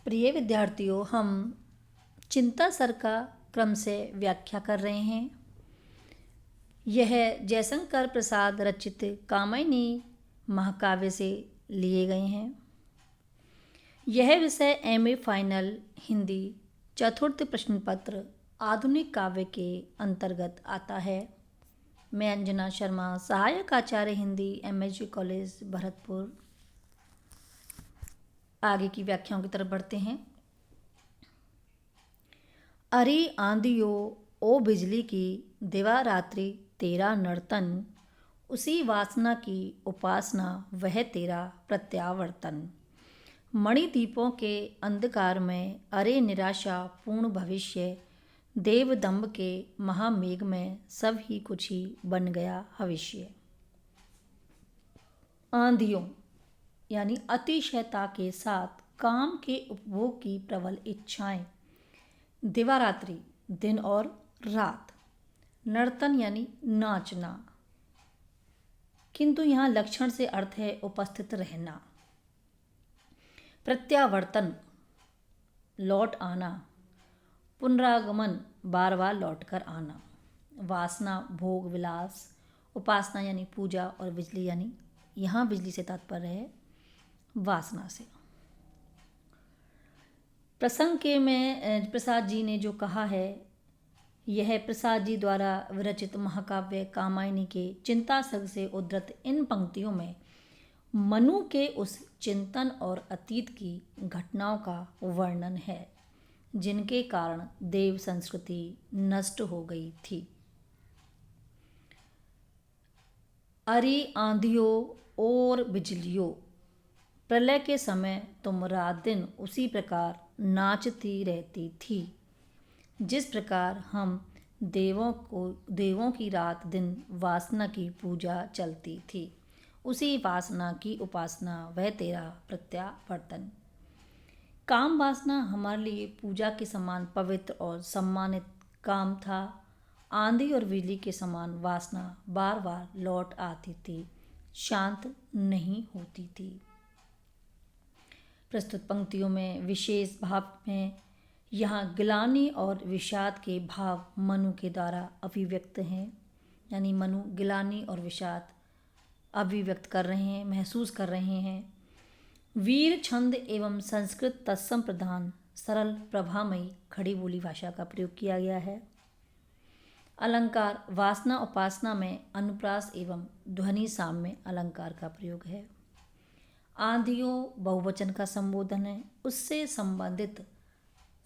प्रिय विद्यार्थियों, हम चिंता सर का क्रम से व्याख्या कर रहे हैं। यह जयशंकर प्रसाद रचित कामिनी महाकाव्य से लिए गए हैं। यह विषय एमए फाइनल हिंदी चतुर्थ प्रश्न पत्र आधुनिक काव्य के अंतर्गत आता है। मैं अंजना शर्मा, सहायक आचार्य हिंदी, एमएचजी कॉलेज भरतपुर। आगे की व्याख्याओं की तरफ बढ़ते हैं। अरे आंधियो ओ बिजली की दिवा रात्रि तेरा नर्तन, उसी वासना की उपासना वह तेरा प्रत्यावर्तन। मणिदीपों के अंधकार में अरे निराशा पूर्ण भविष्य, देवदम्भ के महामेघ में सब ही कुछ ही बन गया भविष्य। आंधियों यानी अतिशयता के साथ काम के उपभोग की प्रबल इच्छाएं। दिवारात्रि दिन और रात। नर्तन यानी नाचना, किंतु यहाँ लक्षण से अर्थ है उपस्थित रहना। प्रत्यावर्तन लौट आना, पुनरागमन बार बार लौट कर आना। वासना भोग विलास, उपासना यानी पूजा, और बिजली यानी यहाँ बिजली से तात्पर्य है वासना से। प्रसंग के में प्रसाद जी ने जो कहा है, यह प्रसाद जी द्वारा विरचित महाकाव्य कामिनी के चिंता सर्ग से उद्धृत इन पंक्तियों में मनु के उस चिंतन और अतीत की घटनाओं का वर्णन है जिनके कारण देव संस्कृति नष्ट हो गई थी। अरे आंधियों और बिजलियों, प्रलय के समय तुम रात दिन उसी प्रकार नाचती रहती थी जिस प्रकार हम देवों की रात दिन वासना की पूजा चलती थी। उसी वासना की उपासना वह तेरा प्रत्यावर्तन। काम वासना हमारे लिए पूजा के समान पवित्र और सम्मानित काम था। आंधी और बिजली के समान वासना बार बार लौट आती थी, शांत नहीं होती थी। प्रस्तुत पंक्तियों में विशेष भाव में यहाँ गिलानी और विषाद के भाव मनु के द्वारा अभिव्यक्त हैं। यानी मनु गिलानी और विषाद अभिव्यक्त कर रहे हैं, महसूस कर रहे हैं। वीर छंद एवं संस्कृत तत्सम प्रधान सरल प्रभामयी खड़ी बोली भाषा का प्रयोग किया गया है। अलंकार वासना उपासना में अनुप्रास एवं ध्वनि साम्य अलंकार का प्रयोग है। आंधियों बहुवचन का संबोधन है, उससे संबंधित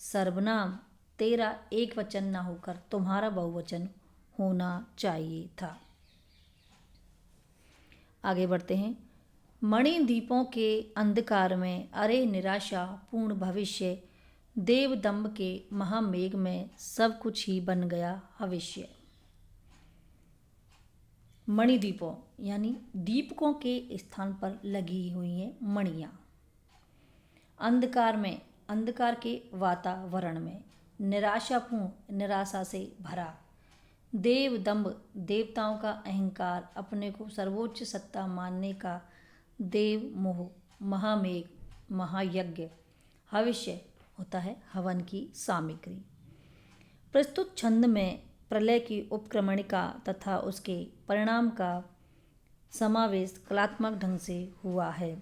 सर्वनाम तेरा एक वचन ना होकर तुम्हारा बहुवचन होना चाहिए था। आगे बढ़ते हैं। मणिदीपों के अंधकार में अरे निराशा पूर्ण भविष्य, देवदम्भ के महामेघ में सब कुछ ही बन गया भविष्य। मणिदीपों यानी दीपकों के स्थान पर लगी हुई हैं मणियाँ। अंधकार में, अंधकार के वातावरण में। निराशापूर्ण निराशा से भरा। देवदम्भ देवताओं का अहंकार, अपने को सर्वोच्च सत्ता मानने का देव मोह। महामेघ महायज्ञ। भविष्य होता है हवन की सामग्री। प्रस्तुत छंद में प्रलय की उपक्रमणिका तथा उसके परिणाम का समावेश कलात्मक ढंग से हुआ है।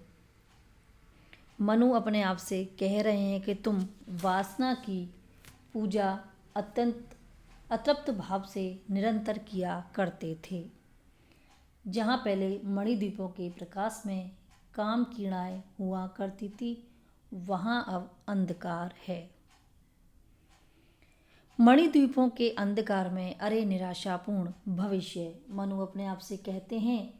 मनु अपने आप से कह रहे हैं कि तुम वासना की पूजा अत्यंत अतृप्त भाव से निरंतर किया करते थे। जहाँ पहले मणिदीपों के प्रकाश में काम कीड़ाएँ हुआ करती थी, वहाँ अब अंधकार है। मणिद्वीपों के अंधकार में अरे निराशापूर्ण भविष्य। मनु अपने आप से कहते हैं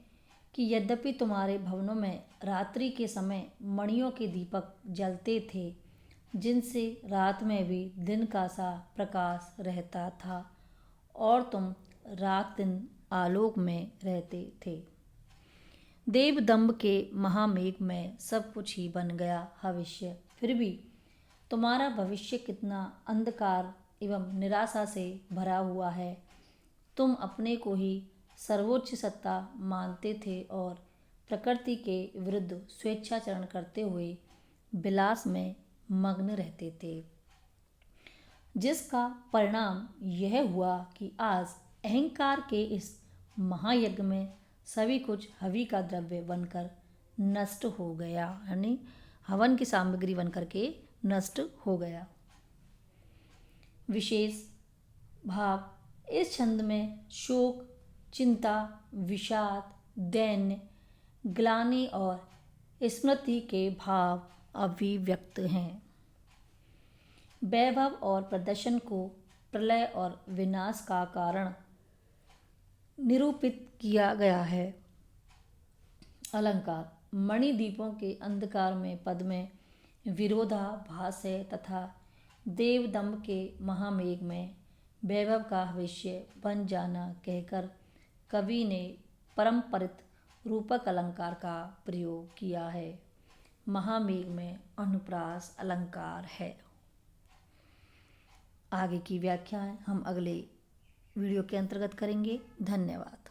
कि यद्यपि तुम्हारे भवनों में रात्रि के समय मणियों के दीपक जलते थे, जिनसे रात में भी दिन का सा प्रकाश रहता था, और तुम रात दिन आलोक में रहते थे। देवदम्भ के महामेघ में सब कुछ ही बन गया भविष्य। फिर भी तुम्हारा भविष्य कितना अंधकार एवं निराशा से भरा हुआ है। तुम अपने को ही सर्वोच्च सत्ता मानते थे और प्रकृति के विरुद्ध स्वेच्छाचरण करते हुए विलास में मग्न रहते थे, जिसका परिणाम यह हुआ कि आज अहंकार के इस महायज्ञ में सभी कुछ हवि का द्रव्य बनकर नष्ट हो गया, यानी हवन की सामग्री बनकर के नष्ट हो गया। विशेष भाव इस छंद में शोक, चिंता, विषाद, दैन्य, ग्लानि और स्मृति के भाव अभिव्यक्त हैं। वैभव और प्रदर्शन को प्रलय और विनाश का कारण निरूपित किया गया है। अलंकार मणिद्वीपों के अंधकार में पद में विरोधाभास है तथा देवदम्भ के महामेघ में वैभव का भविष्य बन जाना कहकर कवि ने परंपरित रूपक अलंकार का प्रयोग किया है। महामेघ में अनुप्रास अलंकार है। आगे की व्याख्या हम अगले वीडियो के अंतर्गत करेंगे। धन्यवाद।